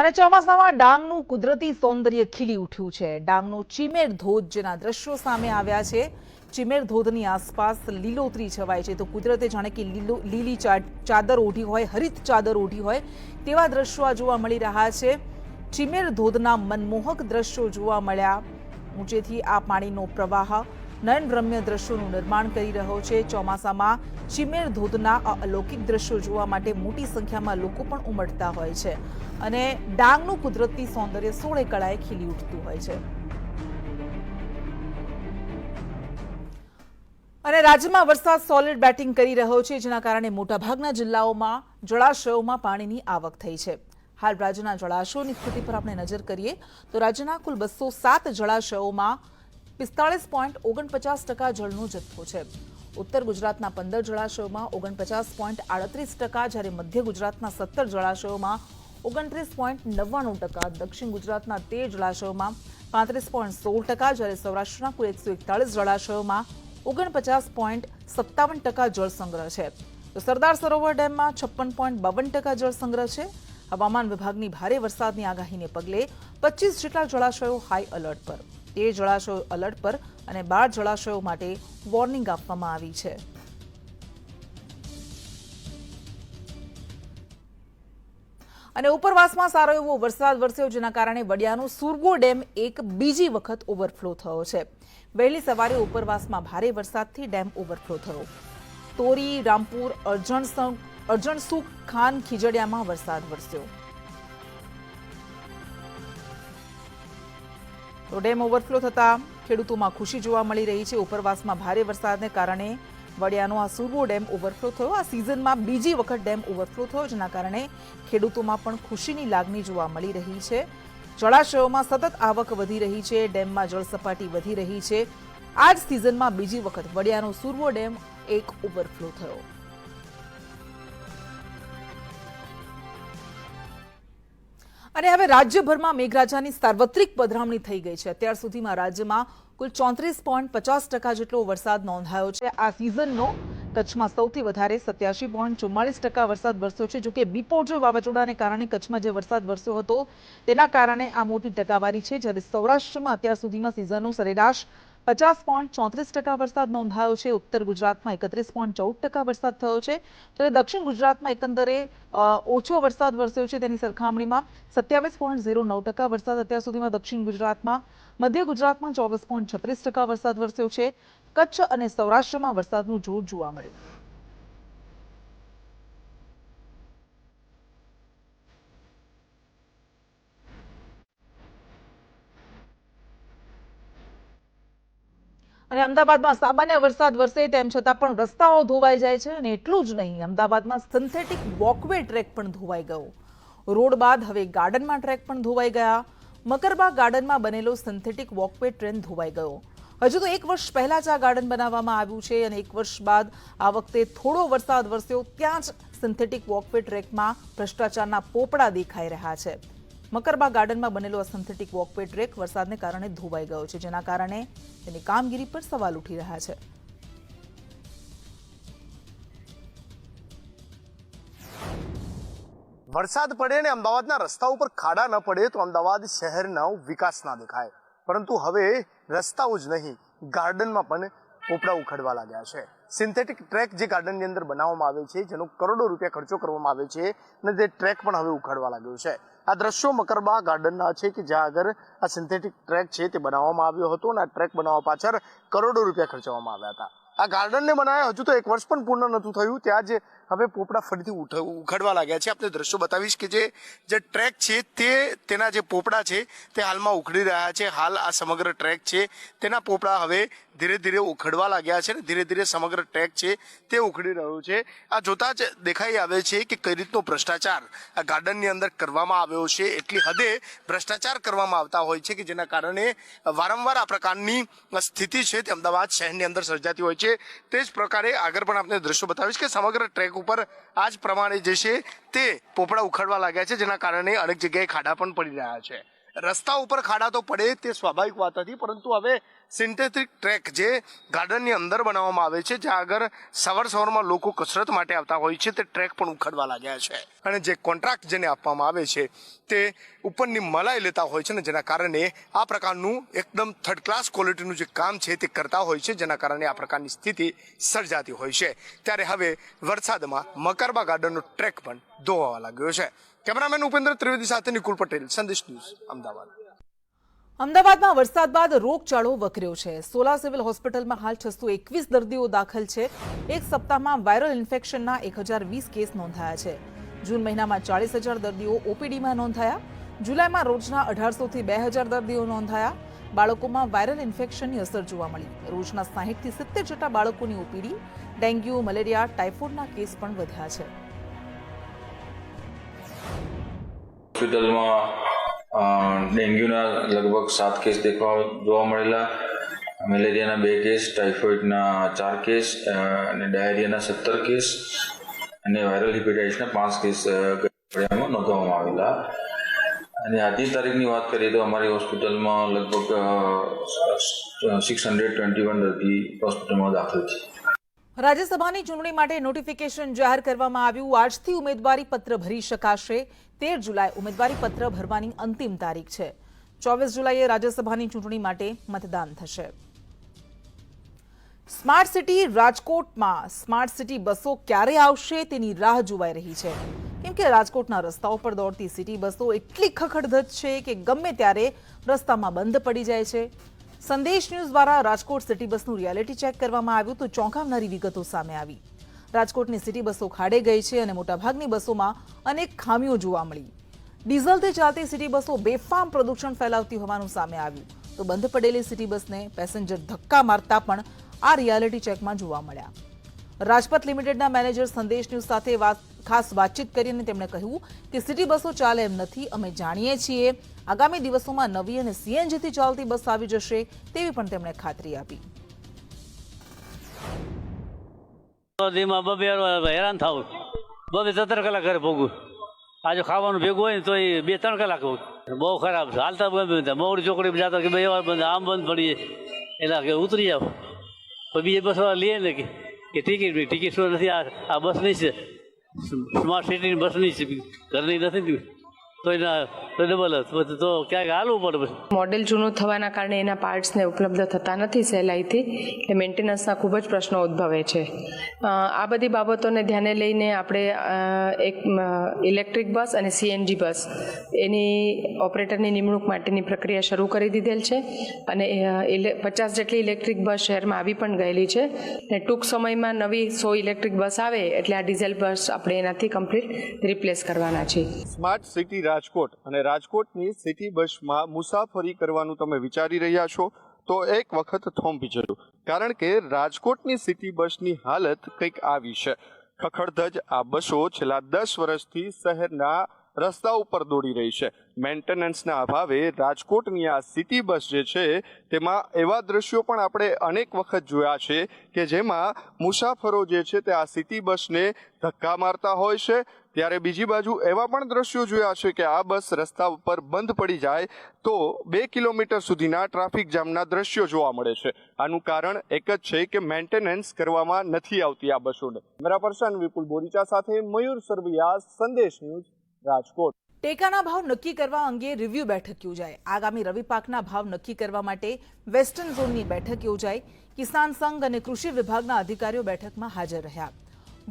અને ચોમાસામાં ડાંગનું કુદરતી સૌંદર્ય ખીલી ઉઠ્યું છે। ડાંગનો ચીમેર ધોધ જેના દ્રશ્યો સામે આવ્યા છે। ચીમેર ધોધની આસપાસ લીલોતરી છવાય છે, તો કુદરતે જાણે કે લીલી ચાદર ઓઢી હોય, હરિત ચાદર ઓઢી હોય તેવા દ્રશ્યો આ જોવા મળી રહ્યા છે। ચીમેર ધોધના મનમોહક દ્રશ્યો જોવા મળ્યા। ઊંચેથી આ પાણીનો પ્રવાહ નયનરમ્ય દ્રશ્યોનું નિર્માણ કરી રહ્યો છે। ચોમાસામાં ચીમેર ધોધના આ અલૌકિક દ્રશ્યો જોવા માટે મોટી સંખ્યામાં લોકો પણ ઉમટતા હોય છે અને ડાંગનું કુદરતી સૌંદર્ય સોળે કળાએ ખીલી ઉઠતું હોય છે। અને રાજ્યમાં વરસાદ સોલિડ બેટિંગ કરી રહ્યો છે, જેના કારણે મોટાભાગના જિલ્લાઓમાં જળાશયોમાં પાણીની આવક થઈ છે। હાલ રાજ્યના જળાશયોની સ્થિતિ પર આપણે નજર કરીએ તો રાજ્યના કુલ 207 જળાશયોમાં 45.49% જળનો જથ્થો છે। ઉત્તર ગુજરાતના 15 જળાશયોમાં 49.38%, જ્યારે મધ્ય ગુજરાતના 17 જળાશયોમાં 29.99%, દક્ષિણ ગુજરાતના 13 જળાશયોમાં 35.16%, જ્યારે સૌરાષ્ટ્રના કુલ 141 જળાશયોમાં 49.57% જળ સંગ્રહ છે। તો સરદાર સરોવર ડેમમાં 56.52% જળ સંગ્રહ છે। હવામાન વિભાગની ભારે વરસાદની આગાહીને પગલે 25 જેટલા જળાશયો હાઈ એલર્ટ પર, 13 જળાશયો એલર્ટ પર અને 12 જળાશયો માટે વોર્નિંગ આપવામાં આવી છે। અને ઉપરવાસમાં સારો એવો વરસાદ વરસ્યો, જેના કારણે વડિયાનો સુરગો ડેમ એક બીજી વખત ઓવરફ્લો થયો છે। વહેલી સવારે ઉપરવાસમાં ભારે વરસાદથી ડેમ ઓવરફ્લો થયો। તોરી, રામપુર, અરજણસુખ, ખાન ખીજડીયામાં વરસાદ વરસ્યો। તો ડેમ ઓવરફ્લો થતા ખેડૂતોમાં ખુશી જોવા મળી રહી છે। ઉપરવાસમાં ભારે વરસાદને કારણે વડિયાનો આ સુરગો ડેમ ઓવરફ્લો થયો। આ સિઝનમાં બીજી વખત ડેમ ઓવરફ્લો થયો, જેના કારણે ખેડૂતોમાં પણ ખુશીની લાગણી જોવા મળી રહી છે। જળાશયોમાં સતત આવક વધી રહી છે, ડેમમાં જળસપાટી વધી રહી છે। આ જ સિઝનમાં બીજી વખત વડિયાનો સુરગો ડેમ એક ઓવરફ્લો થયો। અને હવે રાજ્યભરમાં મેઘરાજાની સાર્વત્રિક પધરામણી થઈ ગઈ છે। અત્યાર સુધીમાં રાજ્યમાં કુલ 34.50% જેટલો વરસાદ નોંધાયો છે। આ સિઝનનો કચ્છમાં સૌથી વધારે 87.44% વરસાદ વરસ્યો છે। જોકે બિપોરજોય વાવાઝોડાને કારણે કચ્છમાં જે વરસાદ વરસ્યો હતો તેના કારણે આ મોટી ટકાવારી છે, જ્યારે સૌરાષ્ટ્રમાં અત્યાર સુધીમાં સિઝનનો સરેરાશ 50.34% વરસાદ નોંધાયો છે। ઉત્તર ગુજરાતમાં 31.14% વરસાદ થયો છે, ત્યારે દક્ષિણ ગુજરાતમાં એકંદરે ઓછો વરસાદ વરસ્યો છે તેની સરખામણીમાં 27.09% વરસાદ અત્યાર સુધીમાં દક્ષિણ ગુજરાતમાં, મધ્ય ગુજરાતમાં 24.36% વરસાદ વરસ્યો છે। કચ્છ અને સૌરાષ્ટ્રમાં વરસાદનું જોર જોવા મળ્યું। અને અમદાવાદમાં સામાન્ય વરસાદ વરસે તેમ છતાં પણ રસ્તાઓ ધોવાઈ જાય છે, અને એટલું જ નહીં, અમદાવાદમાં સિન્થેટિક વોકવે ટ્રેક પણ ધોવાઈ ગયો। રોડ બાદ હવે ગાર્ડનમાં ટ્રેક પણ ધોવાઈ ગયા। મકરબાગ ગાર્ડનમાં બનેલો સિન્થેટિક વોકવે ટ્રેન ધોવાઈ ગયો। હજુ તો 1 વર્ષ પહેલા જ આ ગાર્ડન બનાવવામાં આવ્યું છે, અને 1 વર્ષ બાદ આ વખતે થોડો વરસાદ વરસ્યો ત્યાં જ સિન્થેટિક વોકવે ટ્રેકમાં ભ્રષ્ટાચારના પોપડા દેખાઈ રહ્યા છે। મકરબાગ ગાર્ડનમાં બનેલો આ સિન્થેટિક વોકવે ટ્રેક વરસાદને કારણે ધોવાઈ ગયો છે, જેના કારણે તેની કામગીરી પર સવાલ ઉઠી રહ્યા છે। વરસાદ પડે ને અમદાવાદના રસ્તા ઉપર ખાડા ન પડે તો અમદાવાદ શહેરનો વિકાસ ના દેખાય, પરંતુ હવે રસ્તાઓ જ નહીં, ગાર્ડનમાં પણ પોપડા ઉખડવા લાગ્યા છે। સિન્થેટિક ટ્રેક જે ગાર્ડનની અંદર બનાવવામાં આવે છે, જેનો કરોડો રૂપિયા ખર્ચો કરવામાં આવે છે, અને તે ટ્રેક પણ હવે ઉખડવા લાગ્યો છે। આ દ્રશ્યો મકરબાગ ગાર્ડનના છે કે જ્યાં આગળ આ સિન્થેટિક ટ્રેક છે તે બનાવવામાં આવ્યો હતો, અને આ ટ્રેક બનાવવા પાછળ કરોડો રૂપિયા ખર્ચવામાં આવ્યા હતા। આ ગાર્ડનને બનાવ્યા હજુ તો 1 વર્ષ પણ પૂર્ણ નહોતું થયું, ત્યાં જ હવે પોપડા ફરીથી ઉખડવા લાગ્યા છે। આપણે દ્રશ્યો બતાવીશ કે જે ટ્રેક છે તેના જે પોપડા છે તે હાલમાં ઉખડી રહ્યા છે। હાલ આ સમગ્ર ટ્રેક છે તેના પોપડા હવે ધીરે ધીરે ઉખડવા લાગ્યા છે, ને ધીરે ધીરે સમગ્ર ટ્રેક છે તે ઉખડી રહ્યો છે। આ જોતા જ દેખાઈ આવે છે કે કઈ રીતનો ભ્રષ્ટાચાર આ ગાર્ડનની અંદર કરવામાં આવ્યો છે। એટલી હદે ભ્રષ્ટાચાર કરવામાં આવતા હોય છે કે જેના કારણે વારંવાર આ પ્રકારની સ્થિતિ છે તે અમદાવાદ શહેરની અંદર સર્જાતી હોય છે। તે જ પ્રકારે આગળ પણ આપણે દ્રશ્યો બતાવીશ કે સમગ્ર ટ્રેક ઉપર આ જ પ્રમાણે જે છે તે પોપડા ઉખડવા લાગ્યા છે, જેના કારણે અનેક જગ્યાએ ખાડા પણ પડી રહ્યા છે। રસ્તા ઉપર ખાડા તો પડે તે સ્વાભાવિક વાત હતી, પરંતુ હવે સિન્થેટિક ટ્રેક જે ગાર્ડનની અંદર બનાવવામાં આવે છે, જ્યાં આગળ સવારમાં લોકો કસરત માટે આવતા હોય છે, તે ટ્રેક પણ ઉખડવા લાગ્યા છે. અને જે કોન્ટ્રાક્ટ જેને આપવામાં આવે છે તે ઉપરની મલાઈ લેતા હોય છે ને, જેના કારણે આ પ્રકારનું એકદમ થર્ડ ક્લાસ ક્વોલિટીનું જે કામ છે તે કરતા હોય છે, જેના કારણે આ પ્રકારની સ્થિતિ સર્જાતી હોય છે. ત્યારે હવે વરસાદમાં મકરબા ગાર્ડનનો ટ્રેક પણ ધોવાવા લાગ્યો છે. કેમેરામેન ઉપેન્દ્ર ત્રિવેદી સાથે નિકુલ પટેલ, સંદેશ ન્યૂઝ, અમદાવાદ. અમદાવાદમાં વરસાદ બાદ રોગચાળો વકર્યો છે. સોલા સિવિલ હોસ્પિટલમાં હાલ 621 દર્દીઓ દાખલ છે. એક સપ્તાહમાં વાયરલ ઇન્ફેક્શનના 1020 કેસ નોંધાયા છે. જૂન મહિનામાં 40,000 દર્દીઓ ઓપીડીમાં નોંધાયા. જુલાઈમાં રોજના 1800 થી 2000 દર્દીઓ નોંધાયા. બાળકોમાં વાયરલ ઇન્ફેક્શનની અસર જોવા મળી. રોજના 60 થી 70 જેટલા બાળકોની ઓપીડી. ડેન્ગ્યુ, મલેરિયા, ટાઇફોઇડના કેસ પણ વધ્યા છે. હોસ્પિટલમાં ડેન્ગ્યુના લગભગ 7 કેસ જોવા મળેલા, મેલેરિયાના 2 કેસ, ટાઇફોઇડના 4 કેસ અને ડાયરિયાના 17 કેસ અને વાયરલ હેપેટાઇટિસના 5 કેસ અઠવાડિયામાં નોંધવામાં આવેલા. અને આજની તારીખની વાત કરીએ તો અમારી હોસ્પિટલમાં લગભગ 621 દર્દી હોસ્પિટલમાં દાખલ છે. રાજ્યસભાની ચૂંટણી માટે નોટિફિકેશન જાહેર કરવામાં આવ્યું. આજથી ઉમેદવારી પત્ર ભરી શકાશે. 13 જુલાઈ ઉમેદવારી પત્ર ભરવાની અંતિમ તારીખ છે. 24 જુલાઈએ રાજ્યસભાની ચૂંટણી માટે મતદાન થશે. સ્માર્ટ સિટી રાજકોટમાં સ્માર્ટ સિટી બસો ક્યારે આવશે તેની રાહ જોવાઈ રહી છે. કેમ કે રાજકોટના રસ્તાઓ પર દોડતી સિટી બસો એટલી ખખડધજ છે કે ગમે ત્યારે રસ્તામાં બંધ પડી જાય છે. સંદેશ ન્યૂઝ દ્વારા રાજકોટ સિટી બસનું રિયાલિટી ચેક કરવામાં આવ્યું તો ચોંકાવનારી વિગતો સામે આવી. રાજકોટની સિટી બસો ખાડે ગઈ છે અને મોટાભાગની બસોમાં અનેક ખામીઓ જોવા મળી. ડીઝલથી ચાલતી સિટી બસો બેફામ પ્રદૂષણ ફેલાવતી હોવાનું સામે આવ્યું. તો બંધ પડેલી સિટી બસને પેસેન્જર ધક્કા મારતા પણ આ રિયાલિટી ચેકમાં જોવા મળ્યા. રાજપથ લિમિટેડના મેનેજર સંદેશ ન્યૂઝ સાથે ખાસ વાતચીત કરીને તેમણે કહ્યું કે સિટી બસો ચાલે એમ નથી, અમે જાણીએ છીએ. આગામી દિવસોમાં નવી અને સીએનજીથી ચાલતી બસ આવી જશે તેવી પણ તેમણે ખાતરી આપી. હેરાન થાવ, 17 કલાક ઘરે ભોગવું. આજે ખાવાનું ભેગું હોય ને તો એ 2-3 કલાક બહુ ખરાબ છે. હાલતા બંધ, મોડી ચોકડી જતા કે 2 વાર બંધ, આમ બંધ પડીએ એટલે કે ઉતરી જાવ. તો બીજી બસ લઈએ ને કે ટિકિટ શું નથી, આ બસની છે, સ્માર્ટ સિટીની બસની છે, ઘરની નથી. તો એના તો ડબલ તો ક્યાંક હાલવું પડે. મોડેલ જૂનું થવાના કારણે એના પાર્ટ્સને ઉપલબ્ધ થતા નથી સહેલાઈથી, એટલે મેન્ટેનન્સના ખૂબ જ પ્રશ્નો ઉદ્ભવે છે. આ બધી બાબતોને ધ્યાને લઈને આપણે એક ઇલેક્ટ્રિક બસ અને સીએનજી બસ એની ઓપરેટરની નિમણૂક માટેની પ્રક્રિયા શરૂ કરી દીધેલ છે. અને 50 જેટલી ઇલેક્ટ્રિક બસ શહેરમાં આવી પણ ગયેલી છે. અને ટૂંક સમયમાં નવી 100 ઇલેક્ટ્રિક બસ આવે એટલે આ ડીઝલ બસ આપણે એનાથી કમ્પ્લીટ રિપ્લેસ કરવાના છે. સ્માર્ટ સિટી રાજકોટ અને રાજકોટની સિટી બસમાં મુસાફરી કરવાનું તમે વિચારી રહ્યા છો તો એક વખત થોંભી જજો, કારણ કે રાજકોટની સિટી બસની હાલત કંઈક આવી છે. ખખડધજ આ બસો છેલ્લા 10 વર્ષથી શહેરના રસ્તા ઉપર દોડી રહી છે. મેન્ટેનન્સના અભાવે રાજકોટની આ સિટી બસ જે છે તેમાં એવા દ્રશ્યો પણ આપણે અનેક વખત જોયા છે કે જેમાં મુસાફરો જે છે તે આ સિટી બસને ધક્કા મારતા હોય છે. ત્યારે બીજી બાજુ એવા પણ દ્રશ્યો જોયા છે કે આ બસ રસ્તા ઉપર બંધ પડી જાય તો 2 કિલોમીટર સુધીના ટ્રાફિક જામના દ્રશ્યો જોવા મળે છે. આનું કારણ એક જ છે કે મેન્ટેનન્સ કરવામાં નથી આવતી આ બસોને. કેમેરા પર્સન વિપુલ બોરીચા સાથે મયુર સરવૈયા, સંદેશ ન્યૂઝ, રાજકોટ. ટેકાના ભાવ નક્કી કરવા અંગે રિવ્યુ બેઠક યોજાઈ. આગામી રવિ પાકના ભાવ નક્કી કરવા માટે વેસ્ટર્ન ઝોનની બેઠક યોજાઈ. કિસાન સંઘ અને કૃષિ વિભાગના અધિકારીઓ બેઠકમાં હાજર રહ્યા.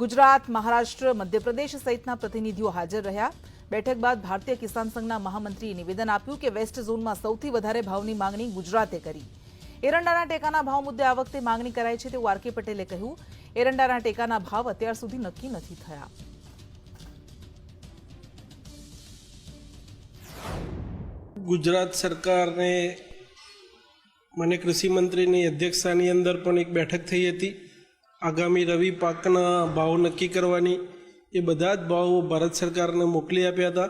ગુજરાત, મહારાષ્ટ્ર, મધ્યપ્રદેશ સહિતના પ્રતિનિધિઓ હાજર રહ્યા. બેઠક બાદ ભારતીય કિસાન સંઘના મહામંત્રીએ નિવેદન આપ્યું કે વેસ્ટ ઝોનમાં સૌથી વધારે ભાવની માંગણી ગુજરાતે કરી. એરંડાના ટેકાના ભાવ મુદ્દે આ વખતે માંગણી કરાઈ છે તેવું આર.કે. પટેલે કહ્યું. એરંડાના ટેકાના ભાવ અત્યાર સુધી નક્કી નથી થયા. ગુજરાત સરકારને મને કૃષિ મંત્રીની અધ્યક્ષતાની અંદર પણ એક બેઠક થઈ હતી. આગામી રવિ પાકના ભાવ નક્કી કરવાની એ બધા જ ભાવો ભારત સરકારને મોકલી આપ્યા હતા.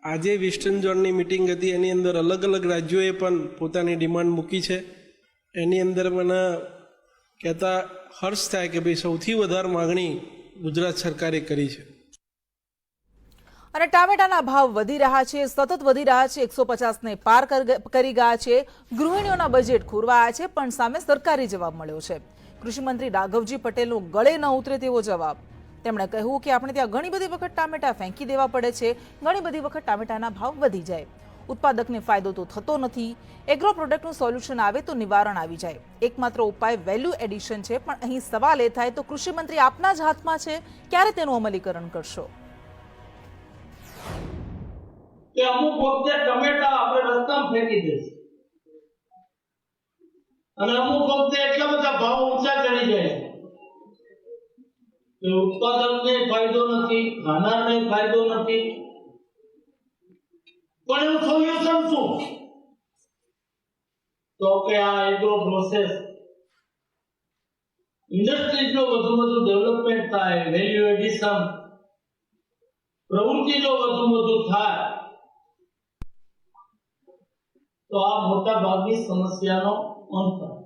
આજે વેસ્ટર્ન ઝોનની મિટિંગ હતી, એની અંદર અલગ અલગ રાજ્યોએ પણ પોતાની ડિમાન્ડ મૂકી છે. એની અંદર મને કહેતા હર્ષ થાય કે ભાઈ સૌથી વધારે માગણી ગુજરાત સરકારે કરી છે. અને ટામેટાના ભાવ વધી રહ્યા છે, સતત વધી રહ્યા છે, 150ને પાર કરી ગયા છે. ગૃહિણીઓના બજેટ ખોરવાયા છે, પણ સામે સરકારી જવાબ મળ્યો છે. કૃષિમંત્રી રાઘવજી પટેલનો ગળે ન ઉતરે તેવો જવાબ. તેમણે કહ્યું કે આપણે ત્યાં ઘણી બધી વખત ટામેટા ફેંકી દેવા પડે છે, ઘણી બધી વખત ટામેટાના ભાવ વધી જાય. ઉત્પાદકને ફાયદો તો થતો નથી. એગ્રો પ્રોડક્ટનું સોલ્યુશન આવે તો નિવારણ આવી જાય. એકમાત્ર ઉપાય વેલ્યુ એડિશન છે, પણ અહીં સવાલ એ થાય તો કૃષિમંત્રી આપના જ હાથમાં છે, ક્યારે તેનું અમલીકરણ કરશો? કે અમુક વખતે ટમેટા આપણે રસ્તામાં ફેંકી દઈશું અને અમુક વખતે એટલા બધા ભાવ ઊંચા ચડી જાય કે ઉત્પાદકને ફાયદો નથી, ખાનારને ફાયદો નથી. પણ એનું સોલ્યુશન શું? તો કે આ એગ્રો પ્રોસેસ ઇન્ડસ્ટ્રીઝનો વધુ ડેવલપમેન્ટ થાય, વેલ્યુ એડિશન પ્રવૃત્તિ જો વધુ થાય તો આ મોટા ભાગની સમસ્યાનો અંત થાય.